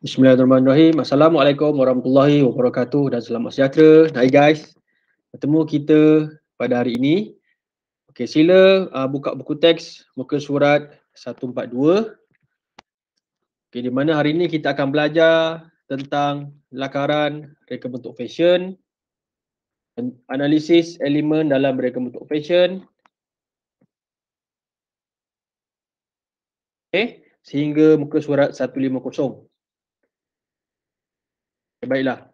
Bismillahirrahmanirrahim. Assalamualaikum warahmatullahi wabarakatuh dan selamat sejahtera. Hai guys, bertemu kita pada hari ini. Okey, sila buka buku teks muka surat 142. Okey, di mana hari ini kita akan belajar tentang lakaran reka bentuk fashion, analisis elemen dalam reka bentuk fashion. Okey, sehingga muka surat 150. Okay, baiklah.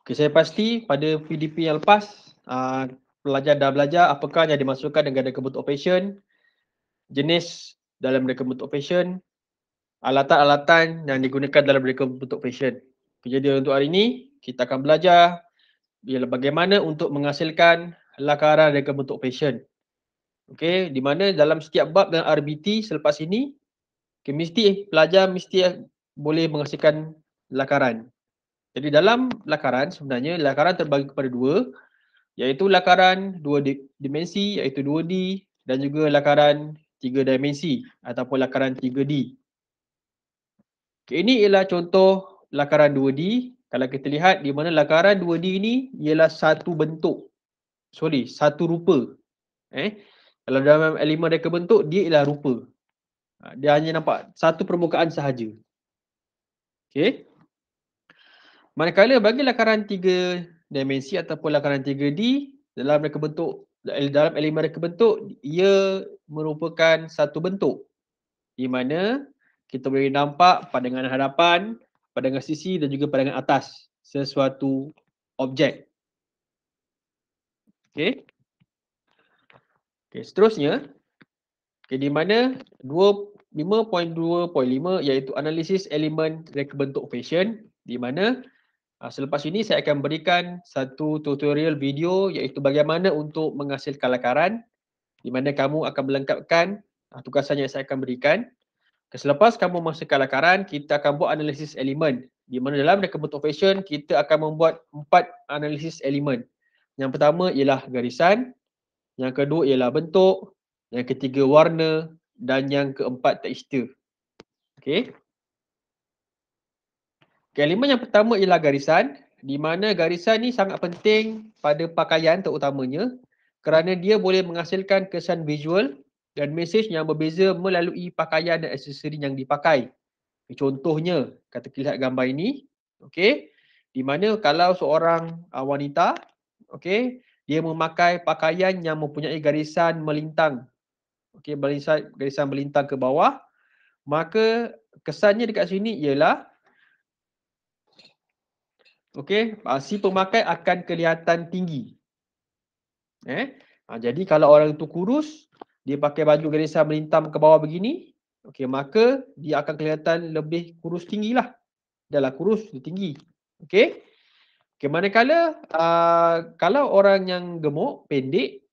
Okay, saya pasti pada PDP yang lepas pelajar dah belajar apakah yang dimasukkan dengan reka bentuk fashion, jenis dalam reka bentuk fashion, alatan-alatan yang digunakan dalam reka bentuk fashion. Okay, jadi untuk hari ini kita akan belajar ialah bagaimana untuk menghasilkan lakaran reka bentuk fashion. Okey, di mana dalam setiap bab dalam RBT selepas ini, mesti pelajar boleh menghasilkan lakaran. Jadi dalam lakaran sebenarnya lakaran terbagi kepada dua, iaitu lakaran dua dimensi iaitu 2D dan juga lakaran 3 dimensi ataupun lakaran 3D. Okay, ini ialah contoh lakaran 2D. Kalau kita lihat di mana lakaran 2D ini ialah satu bentuk. Satu rupa. Kalau dalam elemen reka bentuk dia ialah rupa. Dia hanya nampak satu permukaan sahaja. Okey. Manakala bagi lakaran 3 dimensi ataupun lakaran 3D dalam reka bentuk, dalam elemen reka bentuk, ia merupakan satu bentuk di mana kita boleh nampak pandangan hadapan, pandangan sisi dan juga pandangan atas sesuatu objek. Okey. Okey, seterusnya di mana 5.2.5 iaitu analisis elemen reka bentuk fashion, di mana selepas ini saya akan berikan satu tutorial video iaitu bagaimana untuk menghasilkan lakaran, di mana kamu akan melengkapkan tugasan yang saya akan berikan. Selepas kamu menghasilkan lakaran, kita akan buat analisis elemen, di mana dalam reka bentuk fashion kita akan membuat 4 analisis elemen. Yang pertama ialah garisan, yang kedua ialah bentuk, yang ketiga warna dan yang keempat tekstur. Okey. Elemen yang pertama ialah garisan, di mana garisan ni sangat penting pada pakaian terutamanya kerana dia boleh menghasilkan kesan visual dan mesej yang berbeza melalui pakaian dan aksesori yang dipakai. Contohnya, kata kita lihat gambar ini, okey, di mana kalau seorang wanita, okey, dia memakai pakaian yang mempunyai garisan melintang, okey, garisan melintang ke bawah, maka kesannya dekat sini ialah okey, si pemakai akan kelihatan tinggi. Jadi kalau orang itu kurus, dia pakai baju garisan melintang ke bawah begini, okey, maka dia akan kelihatan lebih kurus tinggilah. Dahlah kurus, dia tinggi. Okey. Okey, manakala kalau orang yang gemuk, pendek,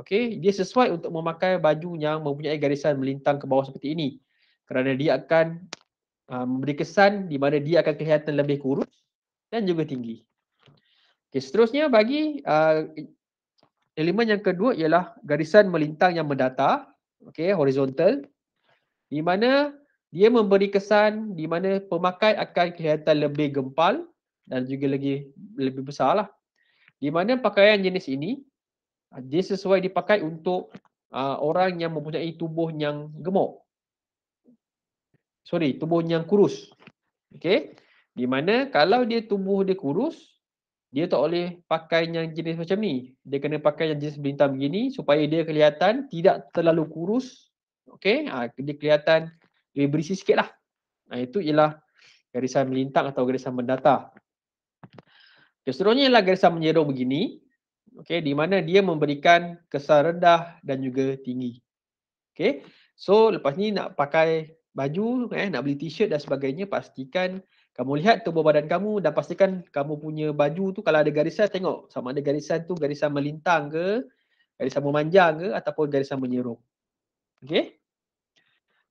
okey, dia sesuai untuk memakai baju yang mempunyai garisan melintang ke bawah seperti ini. Kerana dia akan memberi kesan di mana dia akan kelihatan lebih kurus dan juga tinggi. Okey, seterusnya bagi elemen yang kedua ialah garisan melintang yang mendatar, okey, horizontal, di mana dia memberi kesan di mana pemakai akan kelihatan lebih gempal dan juga lebih besarlah. Di mana pakaian jenis ini dia sesuai dipakai untuk orang yang mempunyai tubuh yang gemuk. Tubuh yang kurus. Okey. Di mana kalau tubuh dia kurus, dia tak boleh pakai yang jenis macam ni. Dia kena pakai yang jenis melintang begini supaya dia kelihatan tidak terlalu kurus. Okey, dia kelihatan lebih berisi sikitlah. Itu ialah garisan melintang atau garisan mendatar. Seterusnya ialah garisan menyerong begini. Okey, di mana dia memberikan kesan rendah dan juga tinggi. Okey. So lepas ni nak pakai baju, nak beli t-shirt dan sebagainya, pastikan kamu lihat tubuh badan kamu dan pastikan kamu punya baju tu kalau ada garisan, tengok sama ada garisan tu garisan melintang ke, garisan memanjang ke ataupun garisan menyerong. Okey.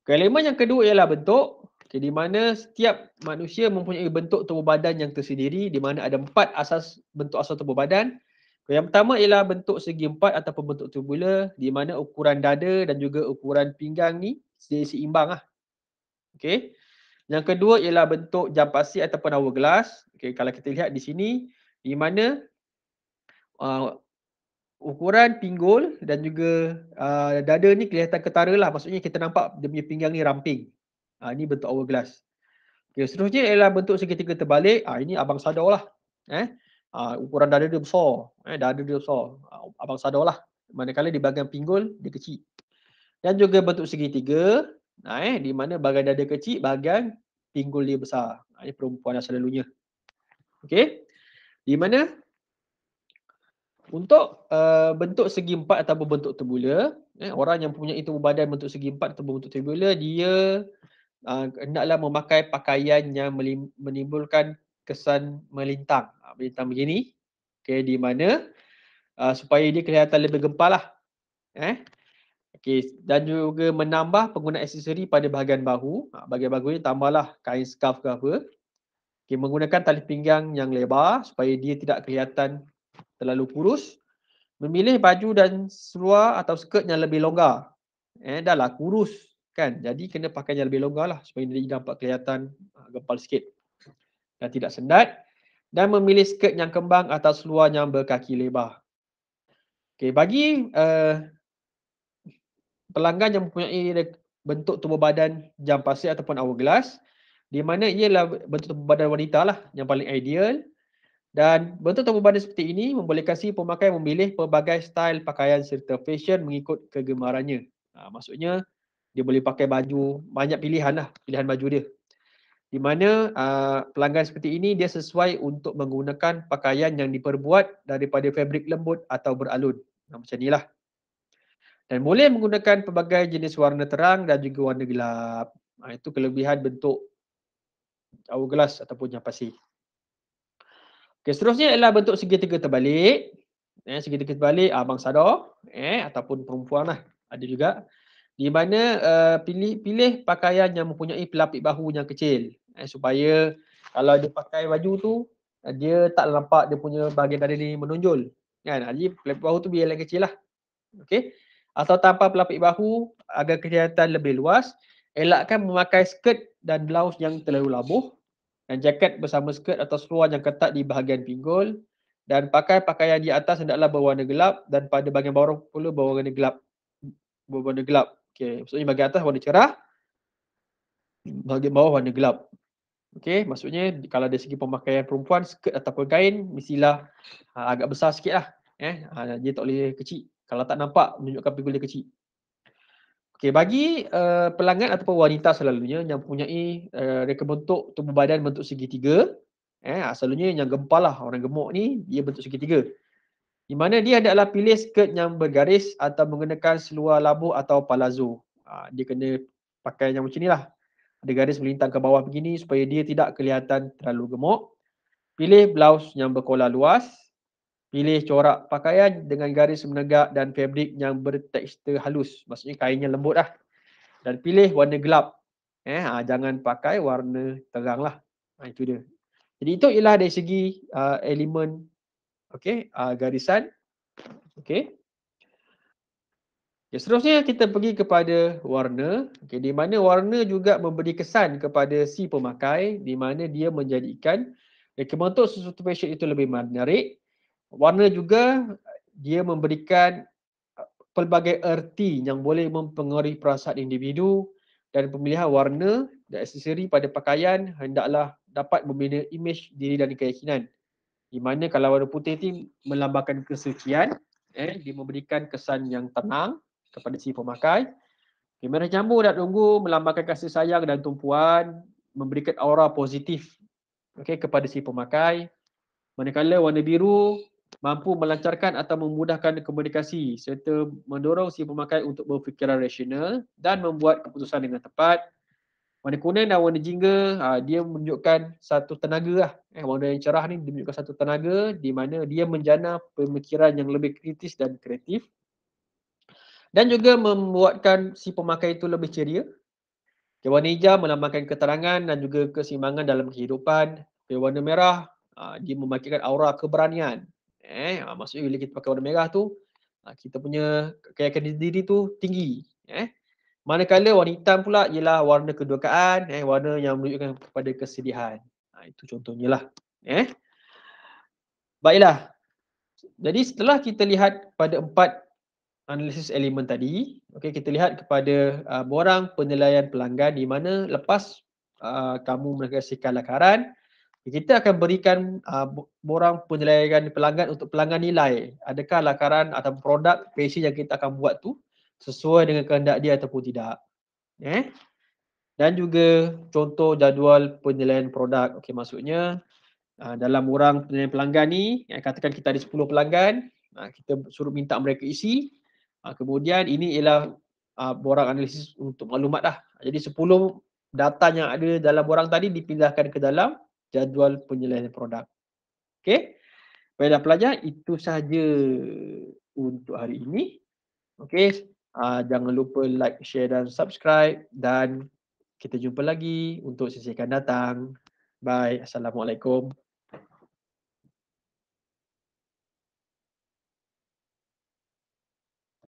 Elemen yang kedua ialah bentuk. Okay, di mana setiap manusia mempunyai bentuk tubuh badan yang tersendiri, di mana ada 4 bentuk asas tubuh badan. Yang pertama ialah bentuk segi empat ataupun bentuk tubular, di mana ukuran dada dan juga ukuran pinggang ni seimbang lah. Okay. Yang kedua ialah bentuk jam pasir ataupun hourglass. Okay, kalau kita lihat di sini, di mana uh, ukuran pinggul dan juga dada ni kelihatan ketara lah. Maksudnya kita nampak dia punya pinggang ni ramping. Ini bentuk hourglass. Okay, seterusnya ialah bentuk segitiga terbalik. Ini abang sadar lah. Ukuran dada dia besar. Dada dia besar. Abang sadar lah. Manakala di bahagian pinggul, dia kecil. Dan juga bentuk segitiga. Di mana bahagian dada kecil, bahagian pinggul dia besar. Ini perempuan selalunya. Okay. Di mana untuk bentuk segi empat ataupun bentuk tubular, orang yang punya tubuh badan bentuk segi empat ataupun bentuk tubular, dia hendaklah memakai pakaian yang menimbulkan kesan melintang. Melintang begini. Okay, di mana supaya dia kelihatan lebih gempal lah. Okay, dan juga menambah penggunaan aksesori pada bahagian bahu. Bahagian bahu ni tambahlah kain scarf ke apa. Okay, menggunakan tali pinggang yang lebar supaya dia tidak kelihatan terlalu kurus. Memilih baju dan seluar atau skirt yang lebih longgar. Dah lah kurus kan. Jadi kena pakai yang lebih longgar lah supaya dia nampak kelihatan gempal sikit. Dan tidak sendat. Dan memilih skirt yang kembang atau seluar yang berkaki lebar. Okay, bagi pelanggan yang mempunyai bentuk tubuh badan jam pasir ataupun hourglass, di mana ialah bentuk tubuh badan wanita lah yang paling ideal. Dan bentuk tubuh badan seperti ini membolehkan si pemakai memilih pelbagai style pakaian serta fashion mengikut kegemarannya. Maksudnya dia boleh pakai baju, banyak pilihan lah, pilihan baju dia. Di mana pelanggan seperti ini dia sesuai untuk menggunakan pakaian yang diperbuat daripada fabrik lembut atau beralun. Macam inilah. Dan boleh menggunakan pelbagai jenis warna terang dan juga warna gelap. Itu kelebihan bentuk hourglass ataupun jam pasir. Okay, seterusnya ialah bentuk segitiga terbalik. Segitiga terbalik abang sadar ataupun perempuan lah ada juga. Di mana pilih pakaian yang mempunyai pelapik bahu yang kecil. Supaya kalau dia pakai baju tu, dia tak nampak dia punya bahagian dada ni menonjol. Jadi pelapik bahu tu biar yang kecil lah. Okay. Atau tanpa pelapik bahu agar kelihatan lebih luas. Elakkan memakai skirt dan blouse yang terlalu labuh. Dan jaket bersama skirt atau seluar yang ketat di bahagian pinggul. Dan pakai pakaian di atas hendaklah berwarna gelap dan pada bahagian bawah pula berwarna gelap. Okay, maksudnya bahagian atas warna cerah, bahagian bawah warna gelap. Okay, maksudnya kalau dari segi pemakaian perempuan, skirt ataupun kain mestilah agak besar sikit lah. Dia tak boleh kecil. Kalau tak nampak, menunjukkan pinggul dia kecil. Okay, bagi pelanggan ataupun wanita selalunya yang mempunyai reka bentuk tubuh badan bentuk segitiga, selalunya yang gempal lah, orang gemuk ni, dia bentuk segitiga. Di mana dia adalah pilih skirt yang bergaris atau menggunakan seluar labuh atau palazzo. Dia kena pakai yang macam ni lah. Ada garis melintang ke bawah begini supaya dia tidak kelihatan terlalu gemuk. Pilih blouse yang berkolar luas. Pilih corak pakaian dengan garis menegak dan fabrik yang bertekstur halus. Maksudnya kainnya lembut lah. Dan pilih warna gelap. Jangan pakai warna terang lah. Itu dia. Jadi itu ialah dari segi elemen garisan. Okay. Seterusnya kita pergi kepada warna. Di mana warna juga memberi kesan kepada si pemakai. Di mana dia menjadikan bentuk sesuatu fashion itu lebih menarik. Warna juga dia memberikan pelbagai erti yang boleh mempengaruhi perasaan individu dan pemilihan warna dan aksesori pada pakaian hendaklah dapat membina imej diri dan keyakinan. Di mana kalau warna putih ini melambangkan kesucian, dia memberikan kesan yang tenang kepada si pemakai. Merah jambu dan ungu melambangkan kasih sayang dan tumpuan, memberikan aura positif kepada si pemakai. Manakala warna biru mampu melancarkan atau memudahkan komunikasi serta mendorong si pemakai untuk berfikiran rasional dan membuat keputusan dengan tepat. Warna kuning dan warna jingga, dia menunjukkan satu tenaga lah. Warna yang cerah ni menunjukkan satu tenaga di mana dia menjana pemikiran yang lebih kritis dan kreatif. Dan juga membuatkan si pemakai itu lebih ceria. Okay, warna hijau melambangkan keterangan dan juga keseimbangan dalam kehidupan. Okay, warna merah dia membangkitkan aura keberanian. Maksudnya bila kita pakai warna merah tu, kita punya keyakinan diri tu tinggi. Manakala warna hitam pula ialah warna kedukaan, warna yang menunjukkan kepada kesedihan. Itu contohnya lah. Baiklah. Jadi setelah kita lihat pada 4 analisis elemen tadi, kita lihat kepada borang penilaian pelanggan di mana lepas kamu menegasikan lakaran, kita akan berikan borang penilaian pelanggan untuk pelanggan nilai adakah lakaran atau produk PC yang kita akan buat tu sesuai dengan kehendak dia ataupun tidak. Dan juga contoh jadual penilaian produk. Maksudnya dalam borang penilaian pelanggan ni, katakan kita ada 10 pelanggan, kita suruh minta mereka isi. Kemudian ini ialah borang analisis untuk maklumat dah. Jadi 10 data yang ada dalam borang tadi dipindahkan ke dalam jadual penilaian produk. Okey. Baiklah pelajar, itu sahaja untuk hari ini. Okey. Jangan lupa like, share dan subscribe dan kita jumpa lagi untuk sesi akan datang. Bye. Assalamualaikum.